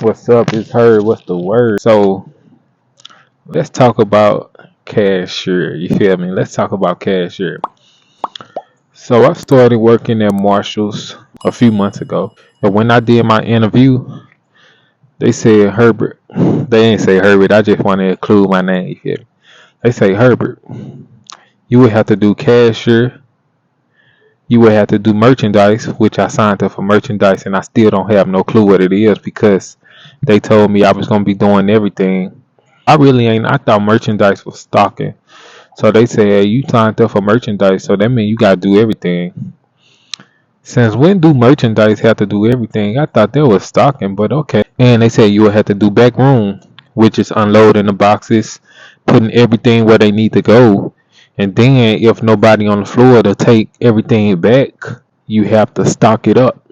What's up? It's Heard. What's the word? So let's talk about Cashier. You feel me? Let's talk about Cashier. So I started working at Marshall's a few months ago. And when I did my interview, they said Herbert. They ain't say Herbert. I just want to include my name. You feel me? They say Herbert. You would have to do cashier. You would have to do merchandise, which I signed up for merchandise, and I still don't have no clue what it is because they told me I was gonna be doing everything. I really ain't. I thought merchandise was stocking. So they said, hey, you signed up for merchandise, so that means you gotta do everything. Since when do merchandise have to do everything? I thought that was stocking, but okay. And they said you would have to do back room, which is unloading the boxes, putting everything where they need to go. And then if nobody on the floor to take everything back, you have to stock it up.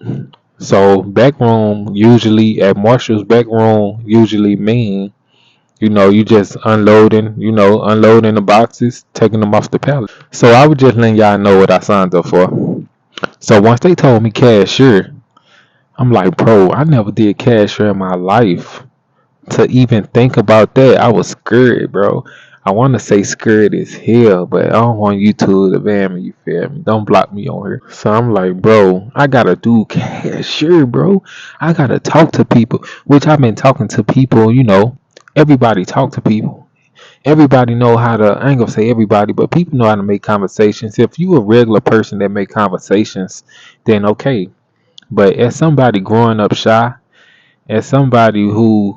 So back room usually at Marshall's back room usually mean you just unloading the boxes, taking them off the pallet. So I was just letting y'all know what I signed up for. So once they told me cashier, I'm like, bro, I never did cashier in my life. To even think about that, I was scared, bro. I want to say scared as hell, but I don't want YouTube to ban me, you feel me? Don't block me on here. So I'm like, bro, I gotta do cashier, bro. I gotta talk to people, which I've been talking to people. Everybody talk to people. Everybody know how to, I ain't gonna say everybody, but people know how to make conversations. If you a regular person that make conversations, then okay. But as somebody growing up shy, as somebody who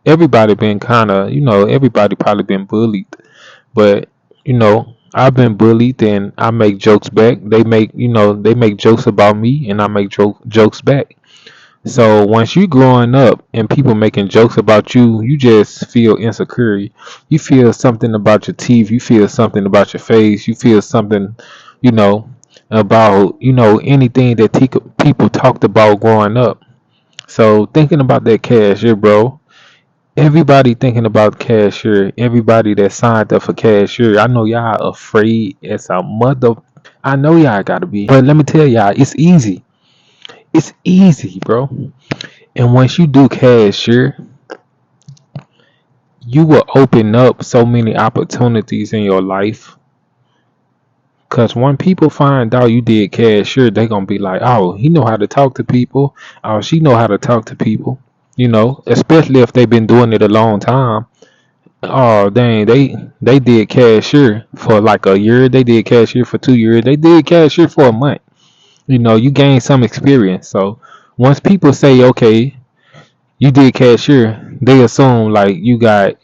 everybody been kind of, everybody probably been bullied, but I've been bullied and I make jokes back. They make jokes about me and I make jokes back. So once you growing up and people making jokes about you, you just feel insecure. You feel something about your teeth. You feel something about your face. You feel something, you know, about anything that people talked about growing up. So thinking about that cashier, bro. Everybody thinking about cashier. Everybody that signed up for cashier. I know y'all afraid as a mother. I know y'all gotta be, but let me tell y'all, it's easy. It's easy, bro. And once you do cashier, you will open up so many opportunities in your life. Cause when people find out you did cashier, they gonna be like, "Oh, he know how to talk to people. Oh, she know how to talk to people." Especially if they've been doing it a long time. Oh, dang, they did cashier for like a year. They did cashier for 2 years. They did cashier for a month. You gain some experience. So once people say, "Okay, you did cashier," they assume like you got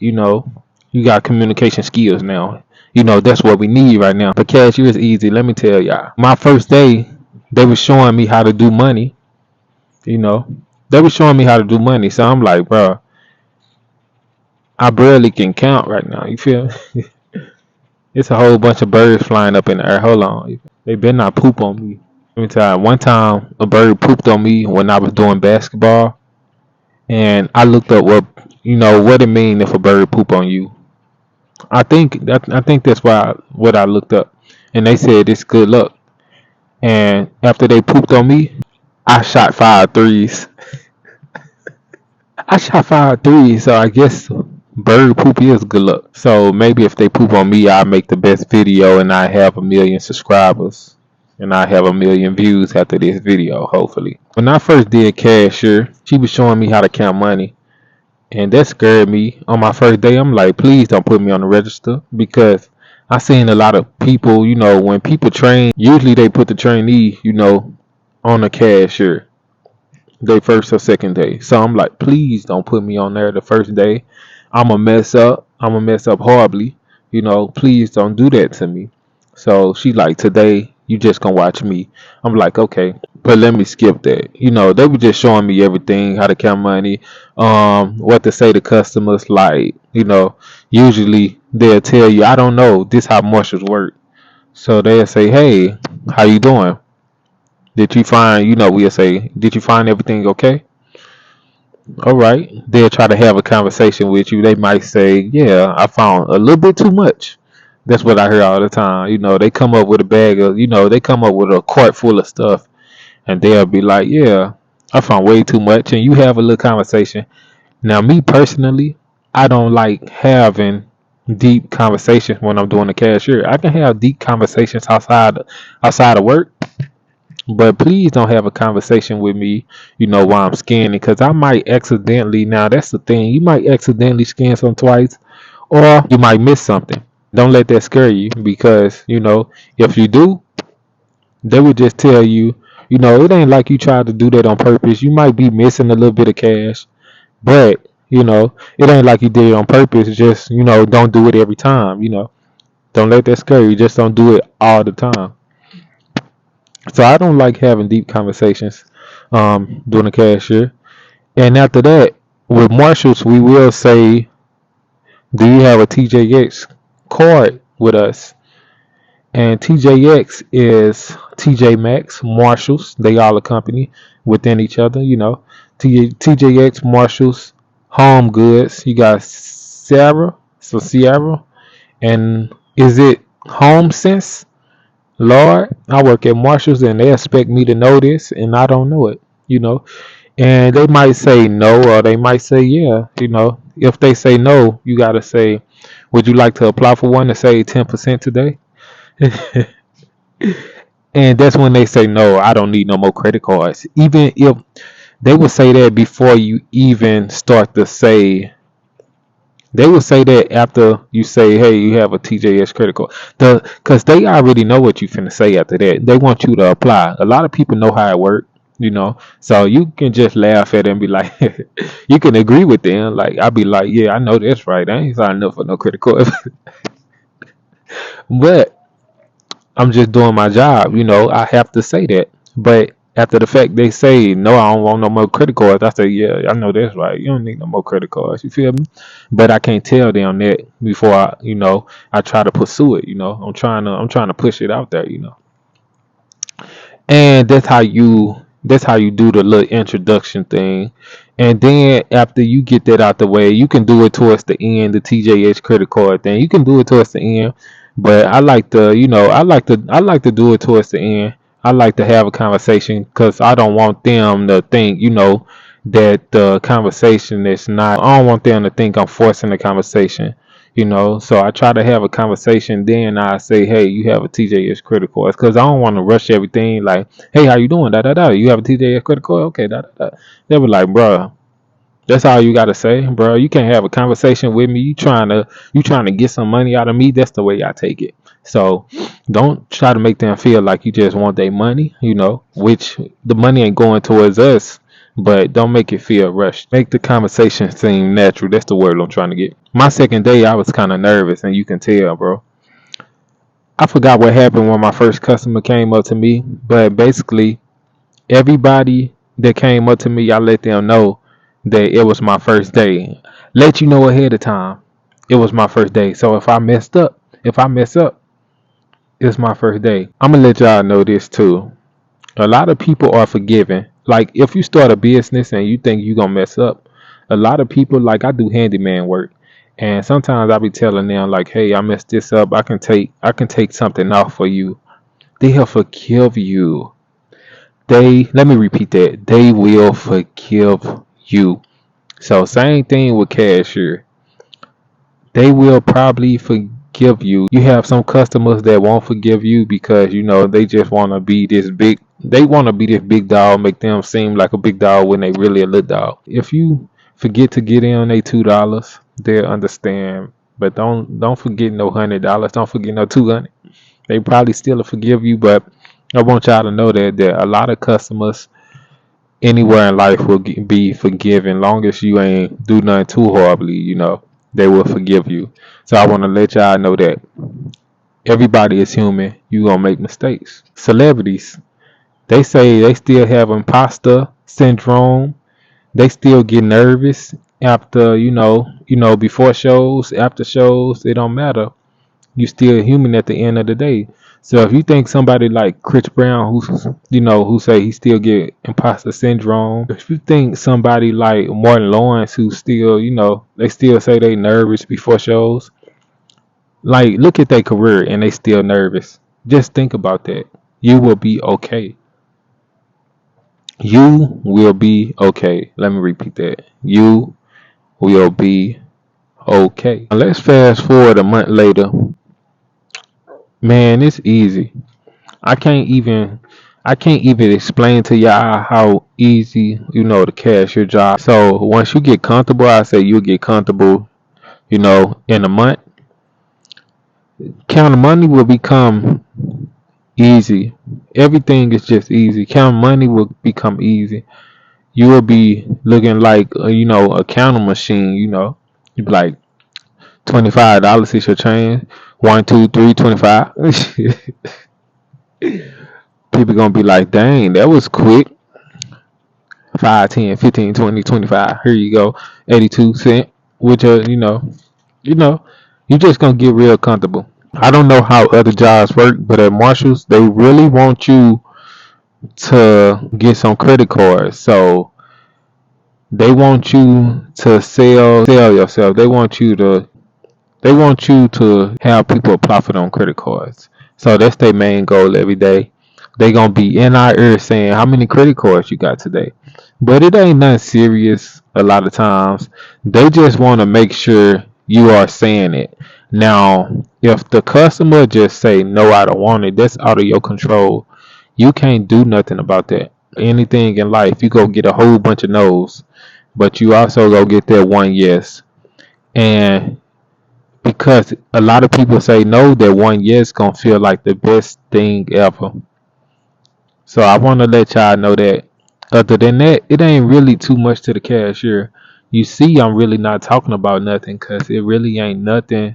communication skills now. That's what we need right now. But cashier is easy. Let me tell y'all. My first day, they were showing me how to do money. You know, they were showing me how to do money. So I'm like, bro, I barely can count right now. You feel me? It's a whole bunch of birds flying up in the air. Hold on. They better not poop on me. Let me tell you, one time a bird pooped on me when I was doing basketball. And I looked up what it mean if a bird poop on you. I think that's what I looked up, and they said it's good luck. And after they pooped on me, I shot 5 threes. I shot 5 threes, so I guess bird poop is good luck. So maybe if they poop on me, I'll make the best video, and I have 1 million subscribers, and I have 1 million views after this video. Hopefully, when I first did cashier, she was showing me how to count money. And that scared me on my first day. I'm like, please don't put me on the register because I seen a lot of people, when people train, usually they put the trainee, on the cashier, they first or second day. So I'm like, please don't put me on there the first day. I'm gonna mess up. I'm gonna mess up horribly. Please don't do that to me. So she like, today you just gonna watch me. I'm like, okay, but let me skip that. They were just showing me everything, how to count money, what to say to customers. Like, usually they'll tell you, I don't know, this how marshals work. So they'll say, hey, how you doing? Did you find, we'll say, did you find everything okay? All right. They'll try to have a conversation with you. They might say, yeah, I found a little bit too much. That's what I hear all the time. They come up with a bag of, they come up with a cart full of stuff and they'll be like, yeah. I found way too much, and you have a little conversation. Now, me personally, I don't like having deep conversations when I'm doing the cashier. I can have deep conversations outside of work, but please don't have a conversation with me, while I'm scanning, because I might accidentally. Now, that's the thing. You might accidentally scan some twice, or you might miss something. Don't let that scare you, because if you do, they would just tell you. It ain't like you tried to do that on purpose. You might be missing a little bit of cash, but it ain't like you did it on purpose. Just don't do it every time. Don't let that scare you. Just don't do it all the time. So I don't like having deep conversations during the cashier. And after that, with Marshalls, we will say, "Do you have a TJX card with us?" And TJX is TJ Maxx, Marshalls. They all a company within each other. TJX, Marshalls, Home Goods. You got Sierra, and is it Home Sense? Lord, I work at Marshalls and they expect me to know this and I don't know it, you know. And they might say no or they might say yeah. If they say no, you gotta say, would you like to apply for one to save 10% today? And that's when they say no, I don't need no more credit cards. Even if they would say that before you even start to say, they will say that after you say, "Hey, you have a TJS credit card." Because they already know what you finna say after that. They want you to apply. A lot of people know how it works. So you can just laugh at it and be like, you can agree with them. Like I'll be like, "Yeah, I know that's right. I ain't signing up for no credit card." But I'm just doing my job. I have to say that. But after the fact they say, no, I don't want no more credit cards, I say, yeah, I know that's right. You don't need no more credit cards. You feel me? But I can't tell them that before I try to pursue it. I'm trying to push it out there. And that's how you do the little introduction thing. And then after you get that out the way, you can do it towards the end, the TJH credit card thing. You can do it towards the end, but I like to do it towards the end. I like to have a conversation because I don't want them to think that the conversation is not. I don't want them to think I'm forcing the conversation. So I try to have a conversation, then I say, hey, you have a TJS credit card, because I don't want to rush everything. Like, hey, how you doing? Da da da. You have a TJS credit card? Okay, da da da. They were like, bro, that's all you gotta say, bro. You can't have a conversation with me. You trying to get some money out of me. That's the way I take it. So don't try to make them feel like you just want their money. Which the money ain't going towards us. But don't make it feel rushed. Make the conversation seem natural. That's the word I'm trying to get. My second day, I was kind of nervous, and you can tell, bro. I forgot what happened when my first customer came up to me, but basically, everybody that came up to me, I let them know that it was my first day. Let you know ahead of time. It was my first day. So if I mess up, it's my first day. I'm gonna let y'all know this too. A lot of people are forgiving. Like if you start a business and you think you're gonna mess up, a lot of people, like I do handyman work. And sometimes I be telling them like, hey, I messed this up. I can take something off for you. They'll forgive you. Let me repeat that. They will forgive you. So same thing with cashier. They will probably forgive you. You have some customers that won't forgive you because they just want to be this big. They want to be this big dog, make them seem like a big dog when they really a little dog. If you forget to get in on they $2, they'll understand. But don't forget no $100. Don't forget no 200. They probably still forgive you, but I want y'all to know that a lot of customers anywhere in life will be forgiven, long as you ain't do nothing too horribly. They will forgive you. So I want to let y'all know that everybody is human. You gonna make mistakes. Celebrities, they say they still have imposter syndrome. They still get nervous after before shows, after shows. It don't matter. You still human at the end of the day. So if you think somebody like Chris Brown, who say he still get imposter syndrome, if you think somebody like Martin Lawrence, who still, they still say they nervous before shows, like look at their career and they still nervous. Just think about that. You will be okay. You will be okay. Let me repeat that. You will be okay. Now let's fast forward a month later. Man, it's easy. I can't even I can't even explain to y'all how easy, the cashier job. So once you get comfortable, I say you'll get comfortable, in a month. Counting money will become easy. Everything is just easy. Counting money will become easy. You will be looking like a counting machine. You be like $25 is your change. 1, 2, 3, 25. People gonna be like, dang, that was quick. 5, 10, 15, 20, 25. Here you go. 82 cent. Which you know, you just gonna get real comfortable. I don't know how other jobs work, but at Marshalls, they really want you to get some credit cards. So they want you to sell yourself. They want you to have people apply for them credit cards. So that's their main goal every day. They gonna be in our ear saying how many credit cards you got today. But it ain't nothing serious a lot of times. They just want to make sure you are saying it. Now, if the customer just say no, I don't want it, that's out of your control. You can't do nothing about that. Anything in life, you go get a whole bunch of no's, but you also go get that one yes. And because a lot of people say no, that one yes gonna feel like the best thing ever. So I want to let y'all know that. Other than that, it ain't really too much to the cashier. You see, I'm really not talking about nothing because it really ain't nothing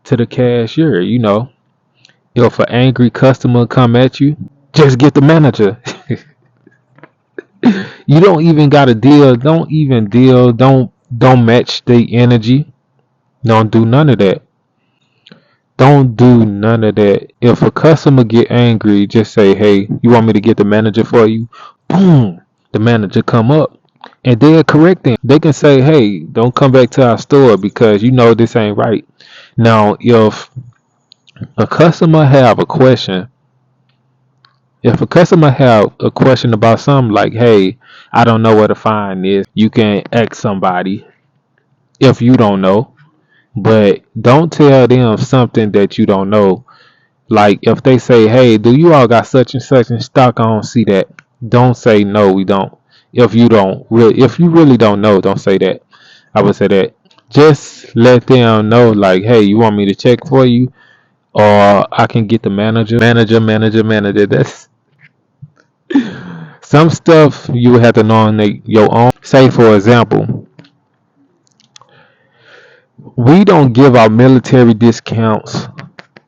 to the cashier. If an angry customer come at you, just get the manager. You don't even gotta deal. Don't even deal. Don't match the energy. Don't do none of that. Don't do none of that. If a customer get angry, just say, "Hey, you want me to get the manager for you?" Boom, the manager come up, and they'll correct them. They can say, "Hey, don't come back to our store because you know this ain't right." Now, a customer have a question, if a customer have a question about something like, "Hey, I don't know where to find this," you can ask somebody if you don't know, but don't tell them something that you don't know. Like if they say, "Hey, do you all got such and such in stock?" I don't see that. Don't say no, we don't. If you really don't know, don't say that. I would say that. Just let them know, like, "Hey, you want me to check for you, or I can get the manager." That's some stuff you have to know on your own. Say, for example, we don't give out military discounts.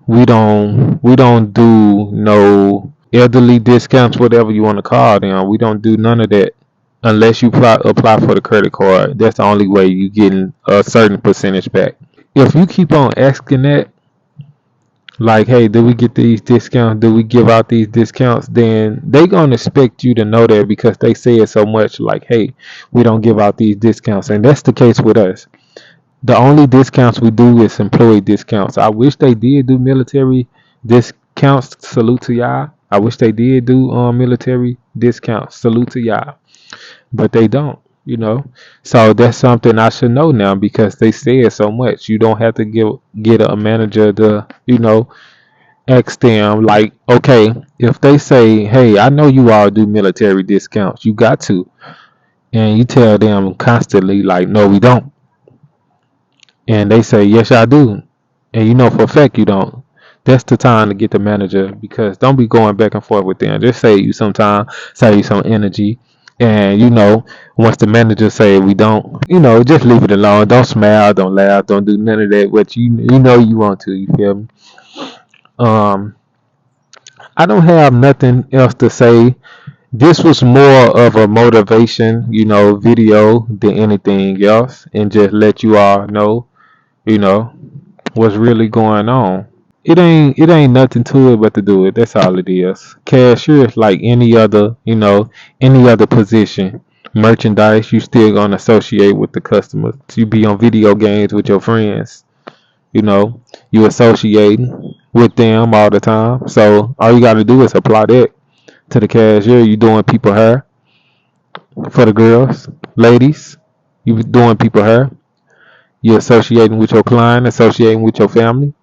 We don't do no elderly discounts, whatever you want to call them. We don't do none of that unless you apply for the credit card. That's the only way you getting a certain percentage back. If you keep on asking that, like, "Hey, do we get these discounts? Do we give out these discounts?" Then they gonna expect you to know that because they say it so much. Like, "Hey, we don't give out these discounts," and that's the case with us. The only discounts we do is employee discounts. I wish they did do military discounts. Salute to y'all. I wish they did do military discounts. Salute to y'all. But they don't. So that's something I should know now because they say it so much. You don't have to get a manager to, ask them like, okay, if they say, "Hey, I know you all do military discounts," you got to. And you tell them constantly like, "No, we don't." And they say, "Yes, I do." And you know for a fact you don't. That's the time to get the manager because don't be going back and forth with them. Just save you some time, save you some energy. And once the manager say we don't, just leave it alone. Don't smile, don't laugh, don't do none of that. What you want to. You feel me? Um, I don't have nothing else to say. This was more of a motivation, video than anything else, and just let you all know, you know, what's really going on. It ain't nothing to it but to do it. That's all it is. Cashier is like any other position. Merchandise, you still gonna associate with the customers. You be on video games with your friends. You associating with them all the time. So all you gotta do is apply that to the cashier. You doing people hair. For the girls, ladies, you doing people hair, you associating with your client, associating with your family.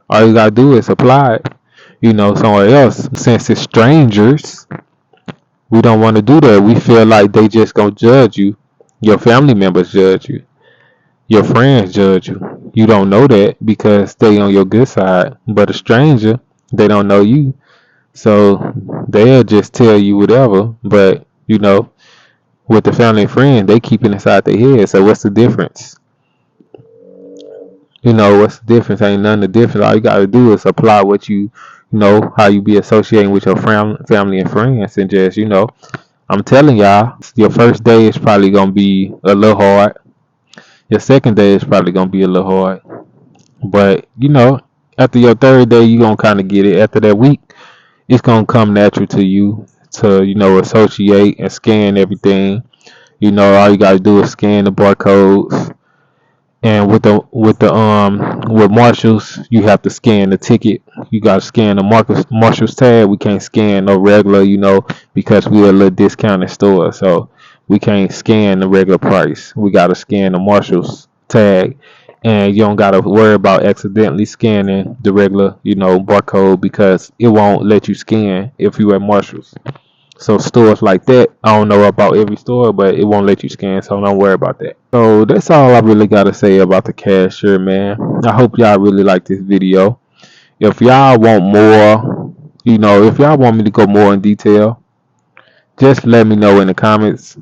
All you gotta do is apply it, somewhere else. Since it's strangers, we don't want to do that. We feel like they just gonna judge you. Your family members judge you. Your friends judge you. You don't know that because they on your good side. But a stranger, they don't know you. So they'll just tell you whatever. But with the family and friends, they keep it inside their head. So what's the difference? What's the difference? Ain't none the difference. All you gotta do is apply what how you be associating with your family and friends, and just I'm telling y'all, your first day is probably gonna be a little hard. Your second day is probably gonna be a little hard. But after your third day, you gonna kind of get it. After that week, it's gonna come natural to you to associate and scan everything. All you gotta do is scan the barcodes. And with Marshalls, you have to scan the ticket. You gotta scan the Marshalls tag. We can't scan no regular, because we're a little discounted store, so we can't scan the regular price. We gotta scan the Marshalls tag, and you don't gotta worry about accidentally scanning the regular, barcode because it won't let you scan if you at Marshalls. So stores like that, I don't know about every store, but it won't let you scan, so don't worry about that. So that's all I really gotta say about the cashier, man. I hope y'all really like this video. If y'all want more, if y'all want me to go more in detail, just let me know in the comments.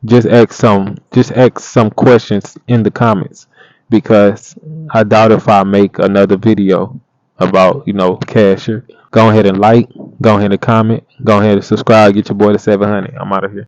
Just ask some questions in the comments because I doubt if I make another video about cashier. Go ahead and like, go ahead and comment, go ahead and subscribe. Get your boy to 700. I'm out of here.